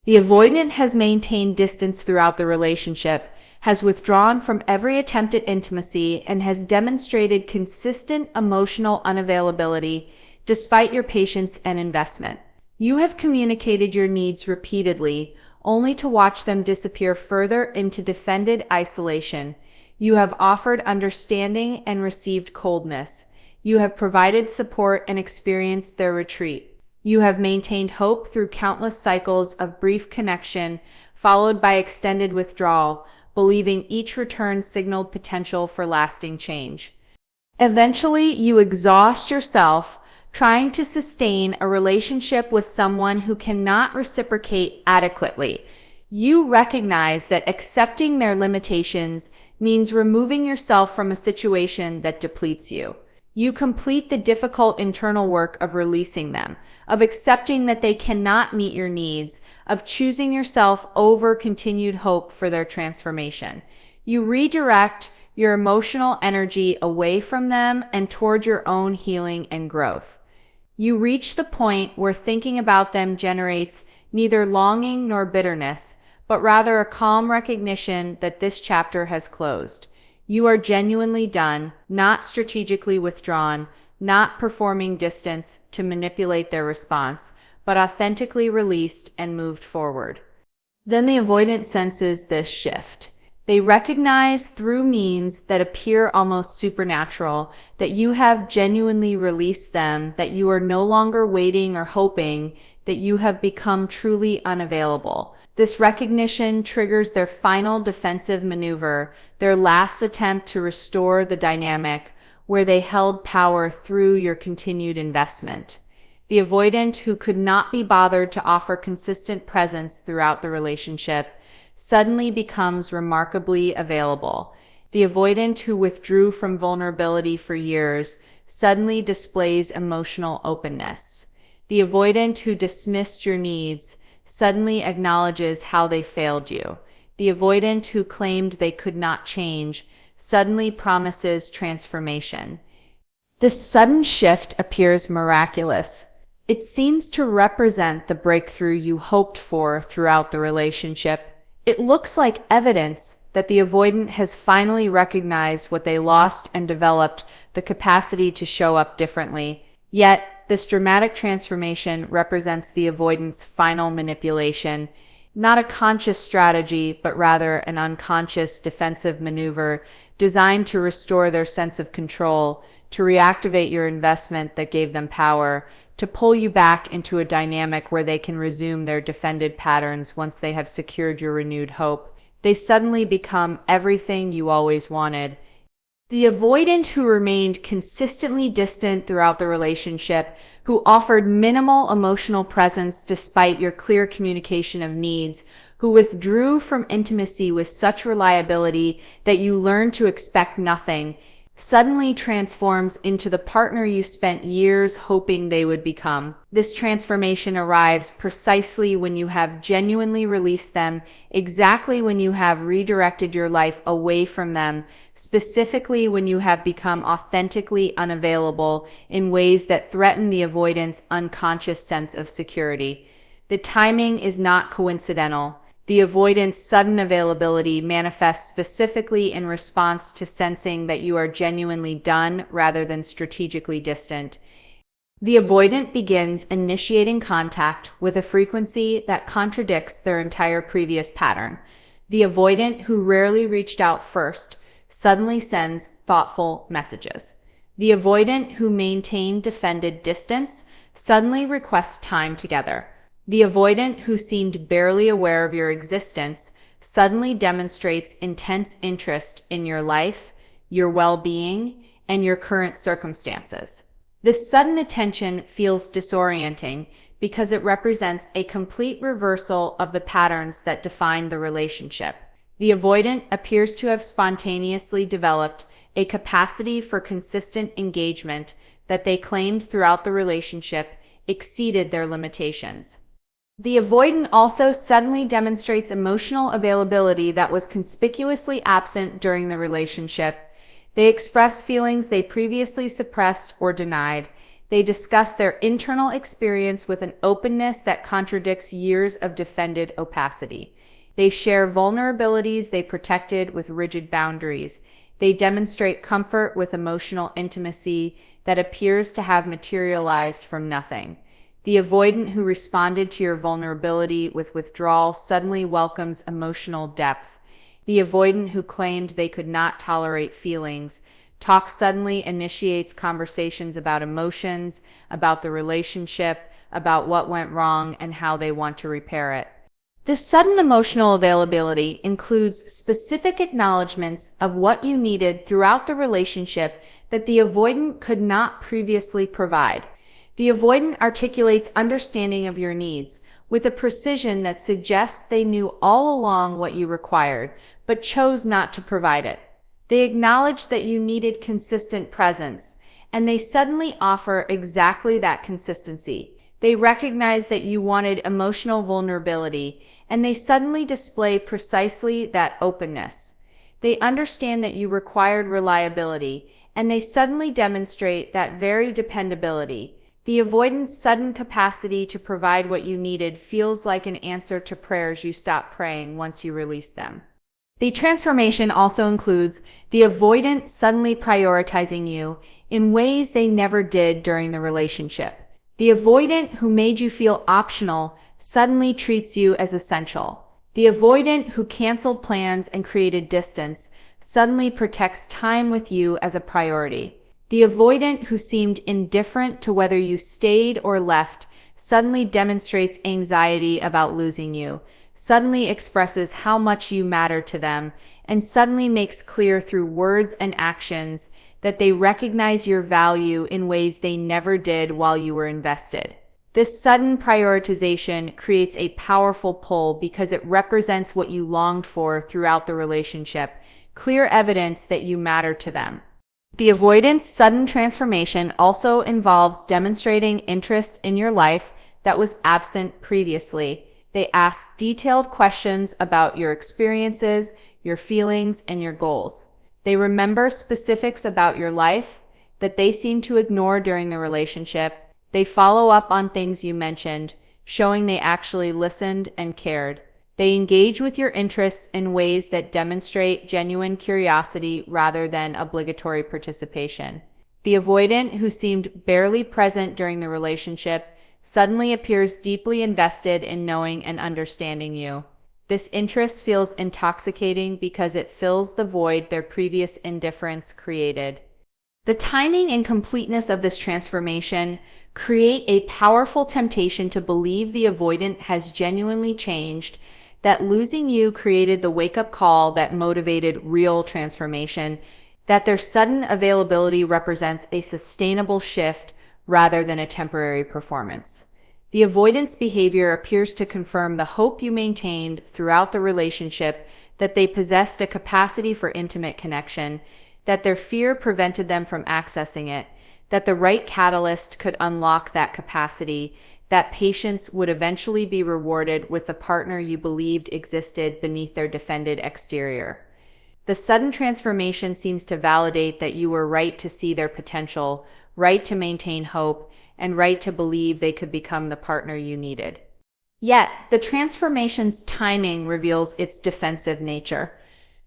The avoidant has maintained distance throughout the relationship, has withdrawn from every attempt at intimacy, and has demonstrated consistent emotional unavailability despite your patience and investment. You have communicated your needs repeatedly, only to watch them disappear further into defended isolation. You have offered understanding and received coldness. You have provided support and experienced their retreat. You have maintained hope through countless cycles of brief connection, followed by extended withdrawal, believing each return signaled potential for lasting change. Eventually, you exhaust yourself, trying to sustain a relationship with someone who cannot reciprocate adequately. You recognize that accepting their limitations means removing yourself from a situation that depletes you. You complete the difficult internal work of releasing them, of accepting that they cannot meet your needs, of choosing yourself over continued hope for their transformation. You redirect your emotional energy away from them and toward your own healing and growth. You reach the point where thinking about them generates neither longing nor bitterness, but rather a calm recognition that this chapter has closed. You are genuinely done, not strategically withdrawn, not performing distance to manipulate their response, but authentically released and moved forward. Then the avoidant senses this shift. They recognize through means that appear almost supernatural that you have genuinely released them, that you are no longer waiting or hoping, that you have become truly unavailable. This recognition triggers their final defensive maneuver, their last attempt to restore the dynamic where they held power through your continued investment. The avoidant, who could not be bothered to offer consistent presence throughout the relationship, suddenly becomes remarkably available. The avoidant, who withdrew from vulnerability for years, suddenly displays emotional openness. The avoidant, who dismissed your needs, suddenly acknowledges how they failed you. The avoidant, who claimed they could not change, suddenly promises transformation. This sudden shift appears miraculous. It seems to represent the breakthrough you hoped for throughout the relationship. It looks like evidence that the avoidant has finally recognized what they lost and developed the capacity to show up differently. Yet, this dramatic transformation represents the avoidant's final manipulation, not a conscious strategy, but rather an unconscious defensive maneuver designed to restore their sense of control, to reactivate your investment that gave them power, to pull you back into a dynamic where they can resume their defended patterns once they have secured your renewed hope. They suddenly become everything you always wanted. The avoidant, who remained consistently distant throughout the relationship, who offered minimal emotional presence despite your clear communication of needs, who withdrew from intimacy with such reliability that you learned to expect nothing, suddenly transforms into the partner you spent years hoping they would become. This transformation arrives precisely when you have genuinely released them, exactly when you have redirected your life away from them, specifically when you have become authentically unavailable in ways that threaten the avoidant's unconscious sense of security. The timing is not coincidental. The avoidant's sudden availability manifests specifically in response to sensing that you are genuinely done rather than strategically distant. The avoidant begins initiating contact with a frequency that contradicts their entire previous pattern. The avoidant, who rarely reached out first, suddenly sends thoughtful messages. The avoidant, who maintained defended distance, suddenly requests time together. The avoidant, who seemed barely aware of your existence, suddenly demonstrates intense interest in your life, your well-being, and your current circumstances. This sudden attention feels disorienting because it represents a complete reversal of the patterns that define the relationship. The avoidant appears to have spontaneously developed a capacity for consistent engagement that they claimed throughout the relationship exceeded their limitations. The avoidant also suddenly demonstrates emotional availability that was conspicuously absent during the relationship. They express feelings they previously suppressed or denied. They discuss their internal experience with an openness that contradicts years of defended opacity. They share vulnerabilities they protected with rigid boundaries. They demonstrate comfort with emotional intimacy that appears to have materialized from nothing. The avoidant who responded to your vulnerability with withdrawal suddenly welcomes emotional depth. The avoidant who claimed they could not tolerate feelings talk suddenly initiates conversations about emotions, about the relationship, about what went wrong and how they want to repair it. This sudden emotional availability includes specific acknowledgments of what you needed throughout the relationship that the avoidant could not previously provide. The avoidant articulates understanding of your needs with a precision that suggests they knew all along what you required, but chose not to provide it. They acknowledge that you needed consistent presence, and they suddenly offer exactly that consistency. They recognize that you wanted emotional vulnerability, and they suddenly display precisely that openness. They understand that you required reliability, and they suddenly demonstrate that very dependability. The avoidant's sudden capacity to provide what you needed feels like an answer to prayers you stopped praying once you release them. The transformation also includes the avoidant suddenly prioritizing you in ways they never did during the relationship. The avoidant who made you feel optional suddenly treats you as essential. The avoidant who canceled plans and created distance suddenly protects time with you as a priority. The avoidant who seemed indifferent to whether you stayed or left suddenly demonstrates anxiety about losing you, suddenly expresses how much you matter to them, and suddenly makes clear through words and actions that they recognize your value in ways they never did while you were invested. This sudden prioritization creates a powerful pull because it represents what you longed for throughout the relationship, clear evidence that you matter to them. The avoidant's sudden transformation also involves demonstrating interest in your life that was absent previously. They ask detailed questions about your experiences, your feelings, and your goals. They remember specifics about your life that they seem to ignore during the relationship. They follow up on things you mentioned, showing they actually listened and cared. They engage with your interests in ways that demonstrate genuine curiosity rather than obligatory participation. The avoidant, who seemed barely present during the relationship, suddenly appears deeply invested in knowing and understanding you. This interest feels intoxicating because it fills the void their previous indifference created. The timing and completeness of this transformation create a powerful temptation to believe the avoidant has genuinely changed, that losing you created the wake-up call that motivated real transformation, that their sudden availability represents a sustainable shift rather than a temporary performance. The avoidance behavior appears to confirm the hope you maintained throughout the relationship that they possessed a capacity for intimate connection, that their fear prevented them from accessing it, that the right catalyst could unlock that capacity, that patience would eventually be rewarded with the partner you believed existed beneath their defended exterior. The sudden transformation seems to validate that you were right to see their potential, right to maintain hope, and right to believe they could become the partner you needed. Yet, the transformation's timing reveals its defensive nature.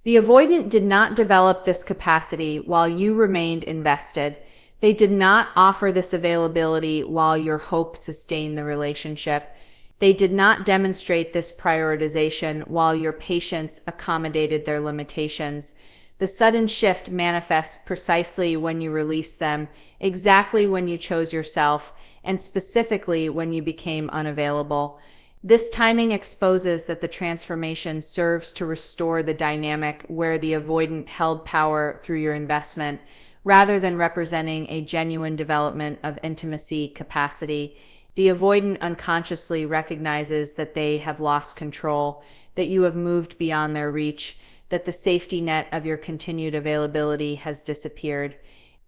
The avoidant did not develop this capacity while you remained invested. They did not offer this availability while your hope sustained the relationship. They did not demonstrate this prioritization while your patience accommodated their limitations. The sudden shift manifests precisely when you release them, exactly when you chose yourself, and specifically when you became unavailable. This timing exposes that the transformation serves to restore the dynamic where the avoidant held power through your investment, rather than representing a genuine development of intimacy capacity. The avoidant unconsciously recognizes that they have lost control, that you have moved beyond their reach, that the safety net of your continued availability has disappeared.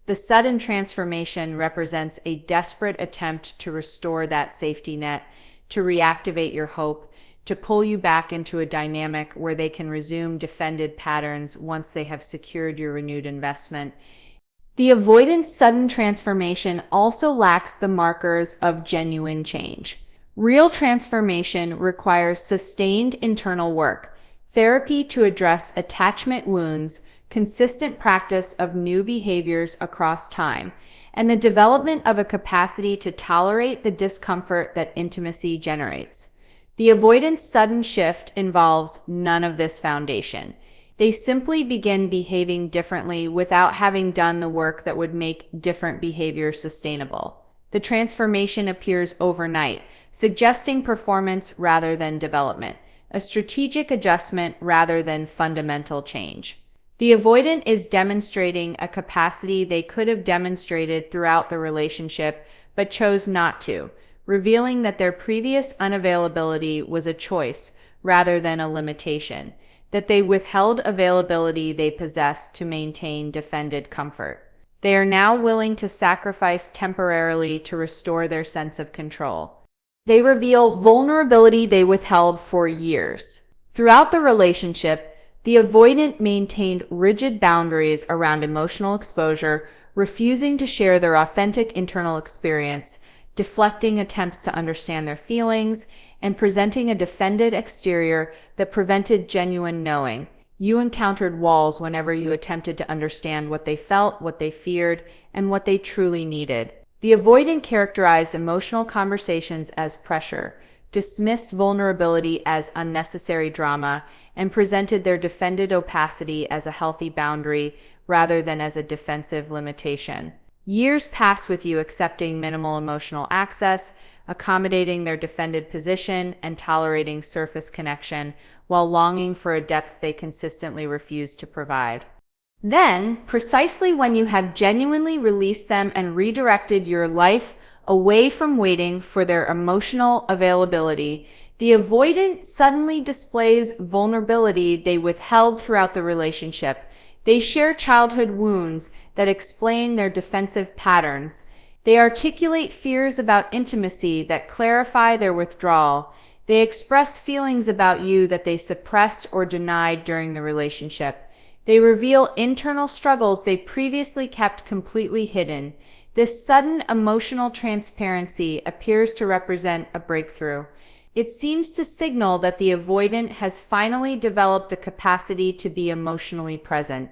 The sudden transformation represents a desperate attempt to restore that safety net, to reactivate your hope, to pull you back into a dynamic where they can resume defended patterns once they have secured your renewed investment. The avoidant's sudden transformation also lacks the markers of genuine change. Real transformation requires sustained internal work, therapy to address attachment wounds, consistent practice of new behaviors across time, and the development of a capacity to tolerate the discomfort that intimacy generates. The avoidant's sudden shift involves none of this foundation. They simply begin behaving differently without having done the work that would make different behavior sustainable. The transformation appears overnight, suggesting performance rather than development, a strategic adjustment rather than fundamental change. The avoidant is demonstrating a capacity they could have demonstrated throughout the relationship, but chose not to, revealing that their previous unavailability was a choice rather than a limitation, that they withheld availability they possessed to maintain defended comfort. They are now willing to sacrifice temporarily to restore their sense of control. They reveal vulnerability they withheld for years. Throughout the relationship, the avoidant maintained rigid boundaries around emotional exposure, refusing to share their authentic internal experience, deflecting attempts to understand their feelings, and presenting a defended exterior that prevented genuine knowing. You encountered walls whenever you attempted to understand what they felt, what they feared, and what they truly needed. The avoidant characterized emotional conversations as pressure, dismissed vulnerability as unnecessary drama, and presented their defended opacity as a healthy boundary rather than as a defensive limitation. Years passed with you accepting minimal emotional access, accommodating their defended position, and tolerating surface connection, while longing for a depth they consistently refused to provide. Then, precisely when you have genuinely released them and redirected your life away from waiting for their emotional availability, the avoidant suddenly displays vulnerability they withheld throughout the relationship. They share childhood wounds that explain their defensive patterns. They articulate fears about intimacy that clarify their withdrawal. They express feelings about you that they suppressed or denied during the relationship. They reveal internal struggles they previously kept completely hidden. This sudden emotional transparency appears to represent a breakthrough. It seems to signal that the avoidant has finally developed the capacity to be emotionally present.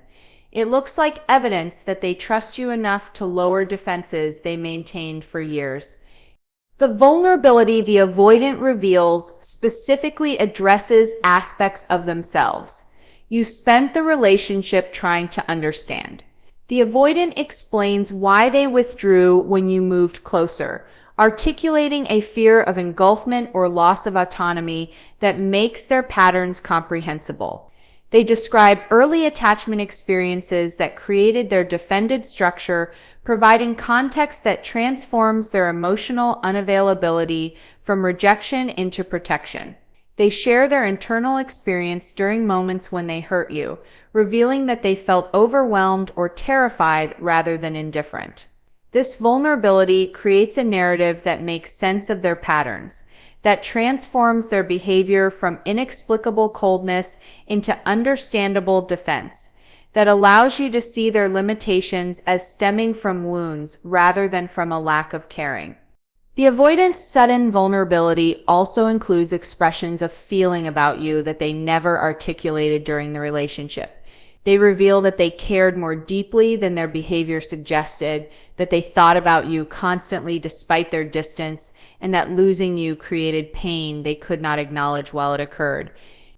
It looks like evidence that they trust you enough to lower defenses they maintained for years. The vulnerability the avoidant reveals specifically addresses aspects of themselves you spent the relationship trying to understand. The avoidant explains why they withdrew when you moved closer, articulating a fear of engulfment or loss of autonomy that makes their patterns comprehensible. They describe early attachment experiences that created their defended structure, providing context that transforms their emotional unavailability from rejection into protection. They share their internal experience during moments when they hurt you, revealing that they felt overwhelmed or terrified rather than indifferent. This vulnerability creates a narrative that makes sense of their patterns, that transforms their behavior from inexplicable coldness into understandable defense, that allows you to see their limitations as stemming from wounds rather than from a lack of caring. The avoidant's sudden vulnerability also includes expressions of feeling about you that they never articulated during the relationship. They reveal that they cared more deeply than their behavior suggested, that they thought about you constantly despite their distance, and that losing you created pain they could not acknowledge while it occurred.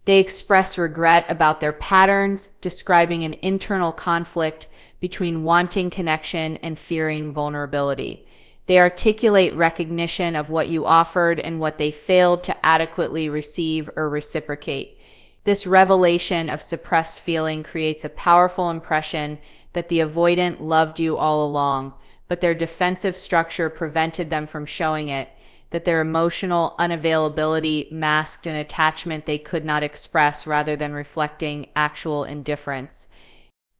They express regret about their patterns, describing an internal conflict between wanting connection and fearing vulnerability. They articulate recognition of what you offered and what they failed to adequately receive or reciprocate. This revelation of suppressed feeling creates a powerful impression that the avoidant loved you all along, but their defensive structure prevented them from showing it, that their emotional unavailability masked an attachment they could not express rather than reflecting actual indifference.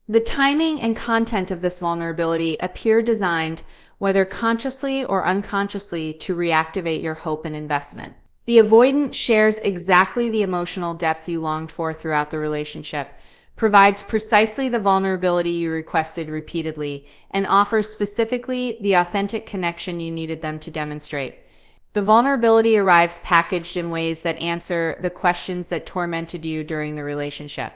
The timing and content of this vulnerability appear designed, whether consciously or unconsciously, to reactivate your hope and investment. The avoidant shares exactly the emotional depth you longed for throughout the relationship, provides precisely the vulnerability you requested repeatedly, and offers specifically the authentic connection you needed them to demonstrate. The vulnerability arrives packaged in ways that answer the questions that tormented you during the relationship.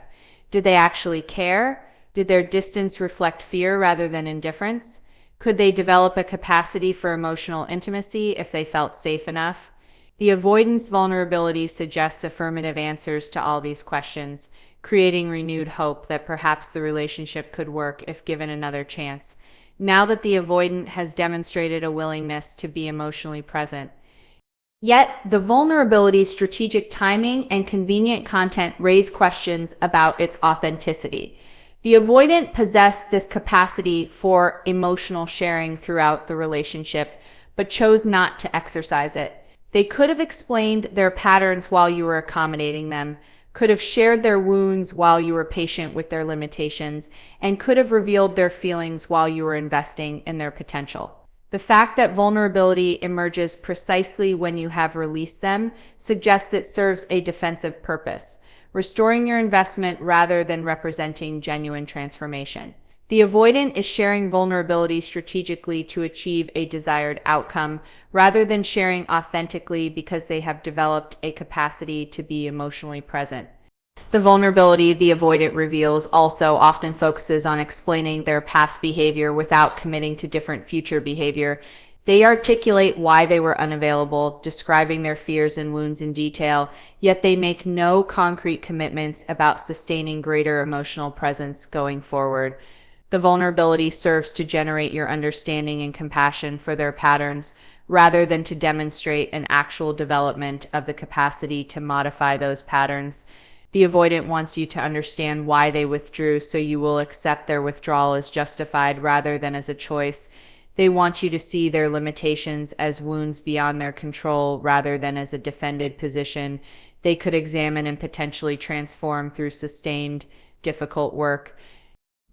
Did they actually care? Did their distance reflect fear rather than indifference? Could they develop a capacity for emotional intimacy if they felt safe enough? The avoidance vulnerability suggests affirmative answers to all these questions, creating renewed hope that perhaps the relationship could work if given another chance, now that the avoidant has demonstrated a willingness to be emotionally present. Yet, the vulnerability's strategic timing and convenient content raise questions about its authenticity. The avoidant possessed this capacity for emotional sharing throughout the relationship, but chose not to exercise it. They could have explained their patterns while you were accommodating them, could have shared their wounds while you were patient with their limitations, and could have revealed their feelings while you were investing in their potential. The fact that vulnerability emerges precisely when you have released them suggests it serves a defensive purpose, restoring your investment rather than representing genuine transformation. The avoidant is sharing vulnerability strategically to achieve a desired outcome, rather than sharing authentically because they have developed a capacity to be emotionally present. The vulnerability the avoidant reveals also often focuses on explaining their past behavior without committing to different future behavior. They articulate why they were unavailable, describing their fears and wounds in detail, yet they make no concrete commitments about sustaining greater emotional presence going forward. The vulnerability serves to generate your understanding and compassion for their patterns, rather than to demonstrate an actual development of the capacity to modify those patterns. The avoidant wants you to understand why they withdrew, so you will accept their withdrawal as justified rather than as a choice. They want you to see their limitations as wounds beyond their control rather than as a defended position they could examine and potentially transform through sustained, difficult work.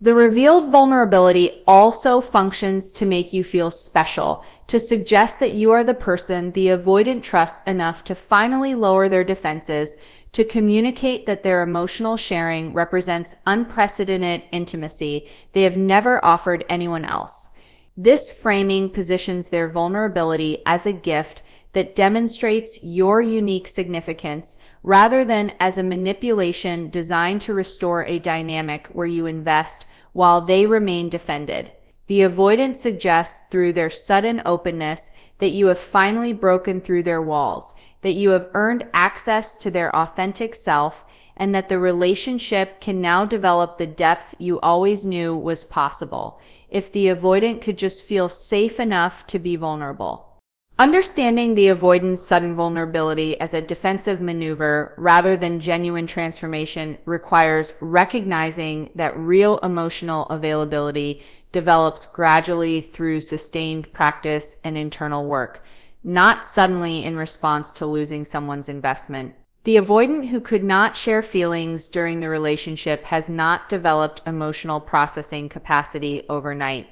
The revealed vulnerability also functions to make you feel special, to suggest that you are the person the avoidant trusts enough to finally lower their defenses, to communicate that their emotional sharing represents unprecedented intimacy they have never offered anyone else. This framing positions their vulnerability as a gift that demonstrates your unique significance rather than as a manipulation designed to restore a dynamic where you invest while they remain defended. The avoidant suggests through their sudden openness that you have finally broken through their walls, that you have earned access to their authentic self, and that the relationship can now develop the depth you always knew was possible, if the avoidant could just feel safe enough to be vulnerable. Understanding the avoidant's sudden vulnerability as a defensive maneuver rather than genuine transformation requires recognizing that real emotional availability develops gradually through sustained practice and internal work, not suddenly in response to losing someone's investment. The avoidant who could not share feelings during the relationship has not developed emotional processing capacity overnight.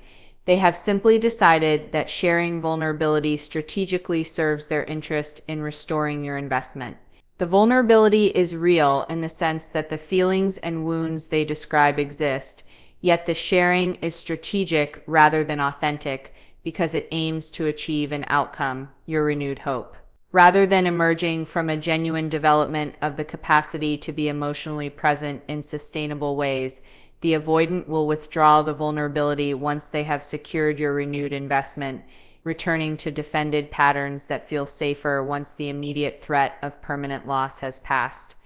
They have simply decided that sharing vulnerability strategically serves their interest in restoring your investment. The vulnerability is real in the sense that the feelings and wounds they describe exist, yet the sharing is strategic rather than authentic because it aims to achieve an outcome, your renewed hope. Rather than emerging from a genuine development of the capacity to be emotionally present in sustainable ways, the avoidant will withdraw the vulnerability once they have secured your renewed investment, returning to defended patterns that feel safer once the immediate threat of permanent loss has passed.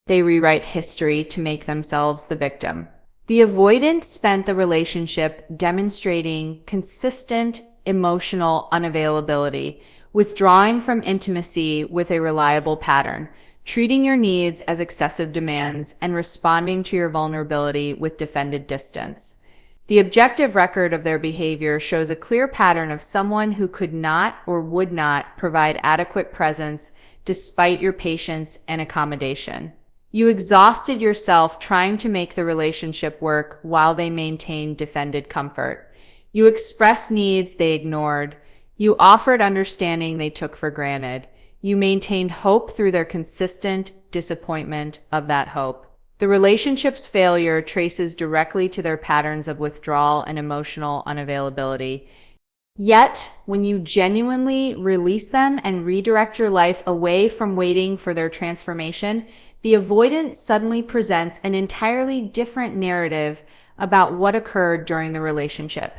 They rewrite history to make themselves the victim. The avoidant spent the relationship demonstrating consistent emotional unavailability, withdrawing from intimacy with a reliable pattern, treating your needs as excessive demands, and responding to your vulnerability with defended distance. The objective record of their behavior shows a clear pattern of someone who could not or would not provide adequate presence despite your patience and accommodation. You exhausted yourself trying to make the relationship work while they maintained defended comfort. You expressed needs they ignored. You offered understanding they took for granted. You maintained hope through their consistent disappointment of that hope. The relationship's failure traces directly to their patterns of withdrawal and emotional unavailability. Yet, when you genuinely release them and redirect your life away from waiting for their transformation, the avoidant suddenly presents an entirely different narrative about what occurred during the relationship.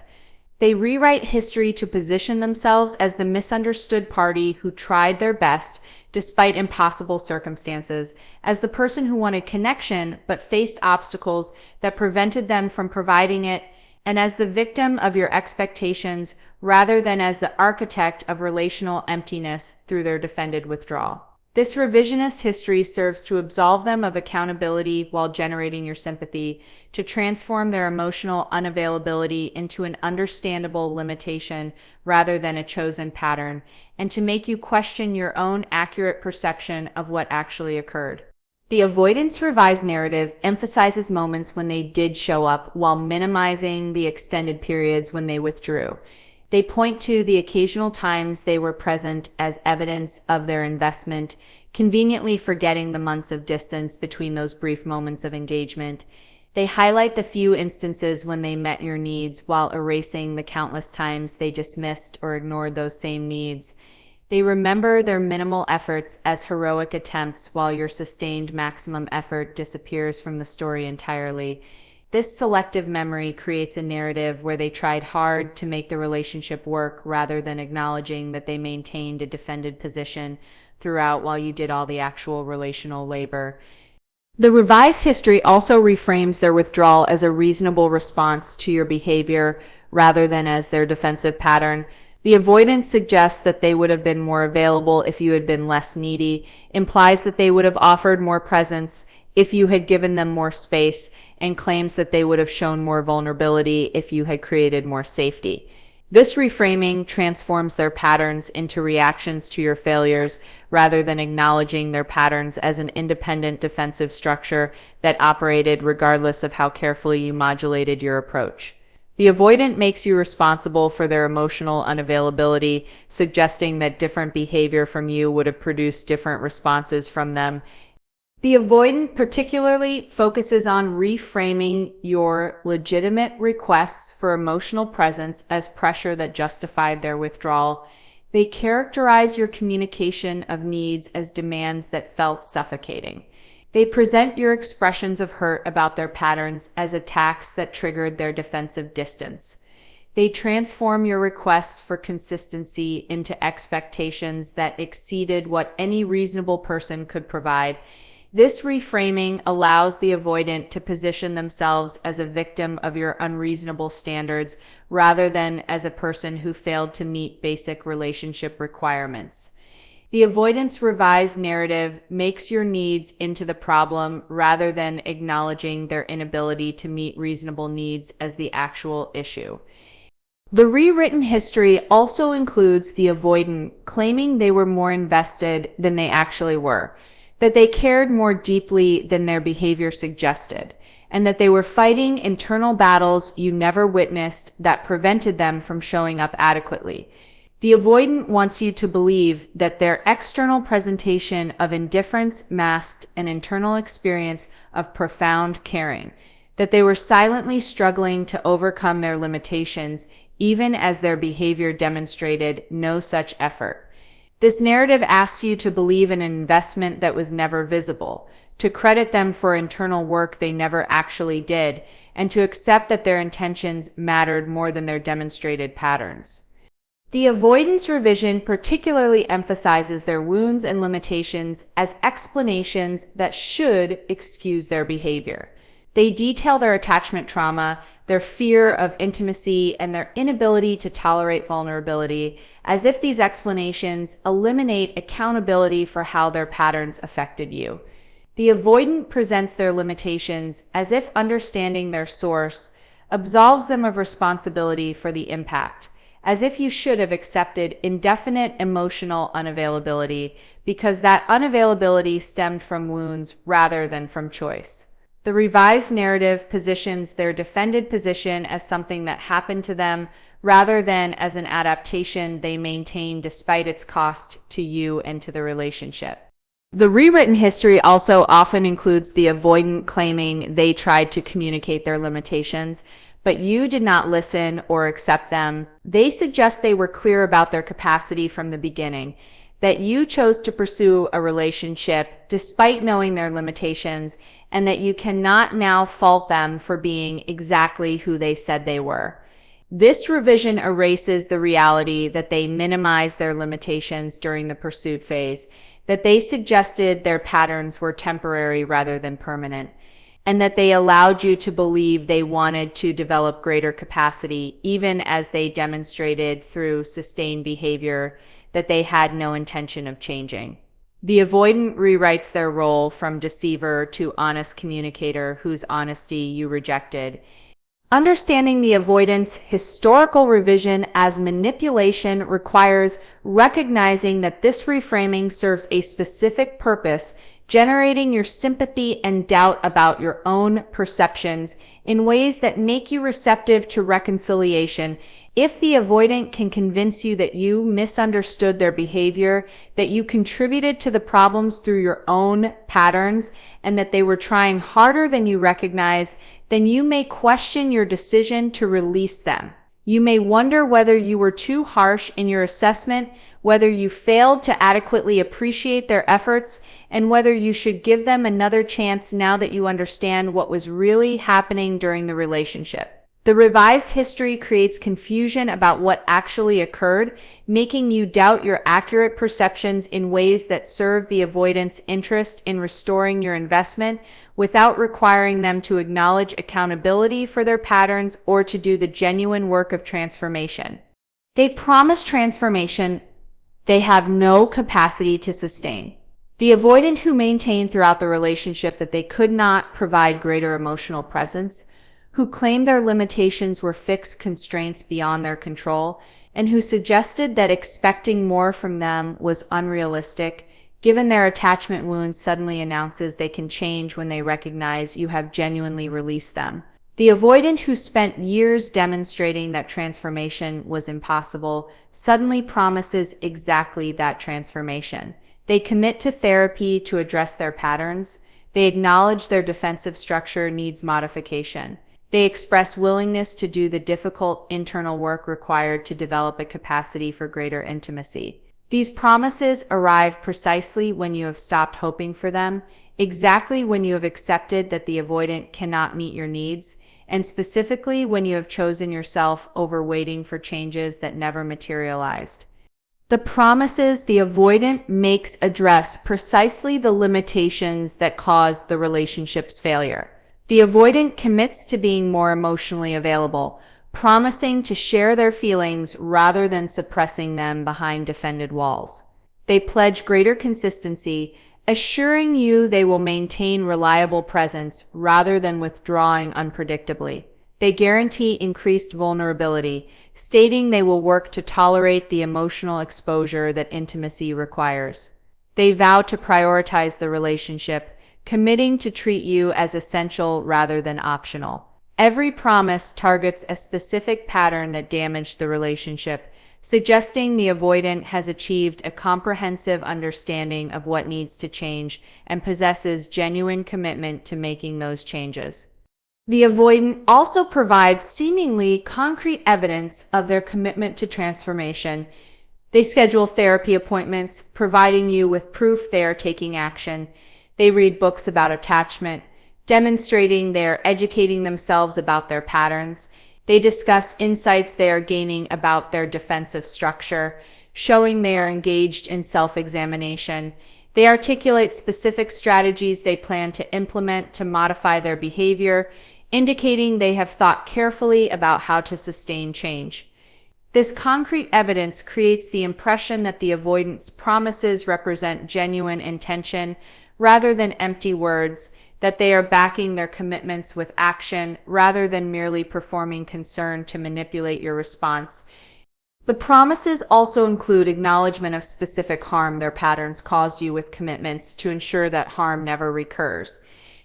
They rewrite history to position themselves as the misunderstood party who tried their best despite impossible circumstances, as the person who wanted connection but faced obstacles that prevented them from providing it, and as the victim of your expectations rather than as the architect of relational emptiness through their defended withdrawal. This revisionist history serves to absolve them of accountability while generating your sympathy, to transform their emotional unavailability into an understandable limitation rather than a chosen pattern, and to make you question your own accurate perception of what actually occurred. The avoidance revised narrative emphasizes moments when they did show up while minimizing the extended periods when they withdrew. They point to the occasional times they were present as evidence of their investment, conveniently forgetting the months of distance between those brief moments of engagement. They highlight the few instances when they met your needs while erasing the countless times they dismissed or ignored those same needs. They remember their minimal efforts as heroic attempts while your sustained maximum effort disappears from the story entirely. This selective memory creates a narrative where they tried hard to make the relationship work rather than acknowledging that they maintained a defended position throughout while you did all the actual relational labor. The revised history also reframes their withdrawal as a reasonable response to your behavior rather than as their defensive pattern. The avoidance suggests that they would have been more available if you had been less needy, implies that they would have offered more presence if you had given them more space, and claims that they would have shown more vulnerability if you had created more safety. This reframing transforms their patterns into reactions to your failures rather than acknowledging their patterns as an independent defensive structure that operated regardless of how carefully you modulated your approach. The avoidant makes you responsible for their emotional unavailability, suggesting that different behavior from you would have produced different responses from them. The avoidant particularly focuses on reframing your legitimate requests for emotional presence as pressure that justified their withdrawal. They characterize your communication of needs as demands that felt suffocating. They present your expressions of hurt about their patterns as attacks that triggered their defensive distance. They transform your requests for consistency into expectations that exceeded what any reasonable person could provide. This reframing allows the avoidant to position themselves as a victim of your unreasonable standards rather than as a person who failed to meet basic relationship requirements. The avoidance revised narrative makes your needs into the problem rather than acknowledging their inability to meet reasonable needs as the actual issue. The rewritten history also includes the avoidant claiming they were more invested than they actually were, that they cared more deeply than their behavior suggested, and that they were fighting internal battles you never witnessed that prevented them from showing up adequately. The avoidant wants you to believe that their external presentation of indifference masked an internal experience of profound caring, that they were silently struggling to overcome their limitations, even as their behavior demonstrated no such effort. This narrative asks you to believe in an investment that was never visible, to credit them for internal work they never actually did, and to accept that their intentions mattered more than their demonstrated patterns. The avoidance revision particularly emphasizes their wounds and limitations as explanations that should excuse their behavior. They detail their attachment trauma, their fear of intimacy, and their inability to tolerate vulnerability, as if these explanations eliminate accountability for how their patterns affected you. The avoidant presents their limitations as if understanding their source absolves them of responsibility for the impact, as if you should have accepted indefinite emotional unavailability because that unavailability stemmed from wounds rather than from choice. The revised narrative positions their defended position as something that happened to them rather than as an adaptation they maintain despite its cost to you and to the relationship. The rewritten history also often includes the avoidant claiming they tried to communicate their limitations, but you did not listen or accept them. They suggest they were clear about their capacity from the beginning, that you chose to pursue a relationship despite knowing their limitations, and that you cannot now fault them for being exactly who they said they were. This revision erases the reality that they minimized their limitations during the pursuit phase, that they suggested their patterns were temporary rather than permanent, and that they allowed you to believe they wanted to develop greater capacity, even as they demonstrated through sustained behavior that they had no intention of changing. The avoidant rewrites their role from deceiver to honest communicator whose honesty you rejected. Understanding the avoidant's historical revision as manipulation requires recognizing that this reframing serves a specific purpose, generating your sympathy and doubt about your own perceptions in ways that make you receptive to reconciliation. If the avoidant can convince you that you misunderstood their behavior, that you contributed to the problems through your own patterns, and that they were trying harder than you recognize, then you may question your decision to release them. You may wonder whether you were too harsh in your assessment, whether you failed to adequately appreciate their efforts, and whether you should give them another chance now that you understand what was really happening during the relationship. The revised history creates confusion about what actually occurred, making you doubt your accurate perceptions in ways that serve the avoidant's interest in restoring your investment without requiring them to acknowledge accountability for their patterns or to do the genuine work of transformation. They promise transformation they have no capacity to sustain. The avoidant who maintained throughout the relationship that they could not provide greater emotional presence, who claimed their limitations were fixed constraints beyond their control, and who suggested that expecting more from them was unrealistic, given their attachment wounds, suddenly announces they can change when they recognize you have genuinely released them. The avoidant who spent years demonstrating that transformation was impossible suddenly promises exactly that transformation. They commit to therapy to address their patterns. They acknowledge their defensive structure needs modification. They express willingness to do the difficult internal work required to develop a capacity for greater intimacy. These promises arrive precisely when you have stopped hoping for them, exactly when you have accepted that the avoidant cannot meet your needs, and specifically when you have chosen yourself over waiting for changes that never materialized. The promises the avoidant makes address precisely the limitations that caused the relationship's failure. The avoidant commits to being more emotionally available, promising to share their feelings rather than suppressing them behind defended walls. They pledge greater consistency, assuring you they will maintain reliable presence rather than withdrawing unpredictably. They guarantee increased vulnerability, stating they will work to tolerate the emotional exposure that intimacy requires. They vow to prioritize the relationship, committing to treat you as essential rather than optional. Every promise targets a specific pattern that damaged the relationship, suggesting the avoidant has achieved a comprehensive understanding of what needs to change and possesses genuine commitment to making those changes. The avoidant also provides seemingly concrete evidence of their commitment to transformation. They schedule therapy appointments, providing you with proof they are taking action. They read books about attachment, demonstrating they are educating themselves about their patterns. They discuss insights they are gaining about their defensive structure, showing they are engaged in self-examination. They articulate specific strategies they plan to implement to modify their behavior, indicating they have thought carefully about how to sustain change. This concrete evidence creates the impression that the avoidant's promises represent genuine intention rather than empty words, that they are backing their commitments with action rather than merely performing concern to manipulate your response. The promises also include acknowledgement of specific harm their patterns caused you with commitments to ensure that harm never recurs.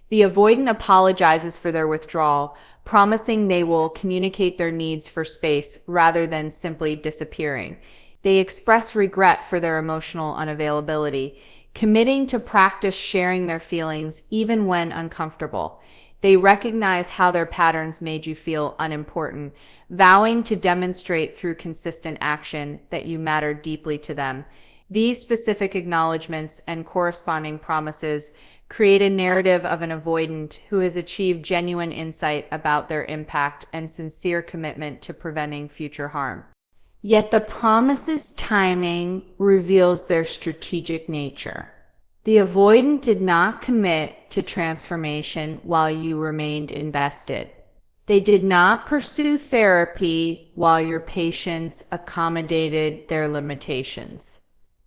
The avoidant apologizes for their withdrawal, promising they will communicate their needs for space rather than simply disappearing. They express regret for their emotional unavailability, committing to practice sharing their feelings even when uncomfortable. They recognize how their patterns made you feel unimportant, vowing to demonstrate through consistent action that you matter deeply to them. These specific acknowledgments and corresponding promises create a narrative of an avoidant who has achieved genuine insight about their impact and sincere commitment to preventing future harm. Yet the promise's timing reveals their strategic nature. The avoidant did not commit to transformation while you remained invested. They did not pursue therapy while your patience accommodated their limitations.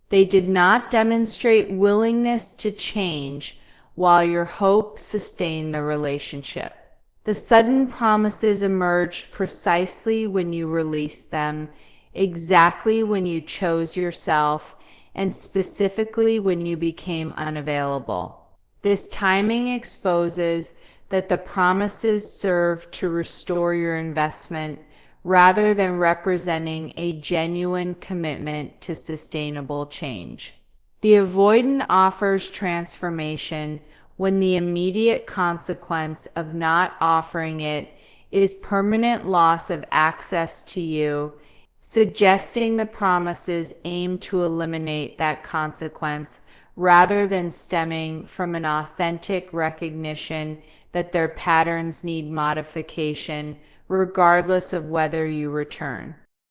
They did not demonstrate willingness to change while your hope sustained the relationship. The sudden promises emerged precisely when you released them, exactly when you chose yourself, and specifically when you became unavailable. This timing exposes that the promises serve to restore your investment rather than representing a genuine commitment to sustainable change. The avoidant offers transformation when the immediate consequence of not offering it is permanent loss of access to you, suggesting the promises aim to eliminate that consequence rather than stemming from an authentic recognition that their patterns need modification regardless of whether you return.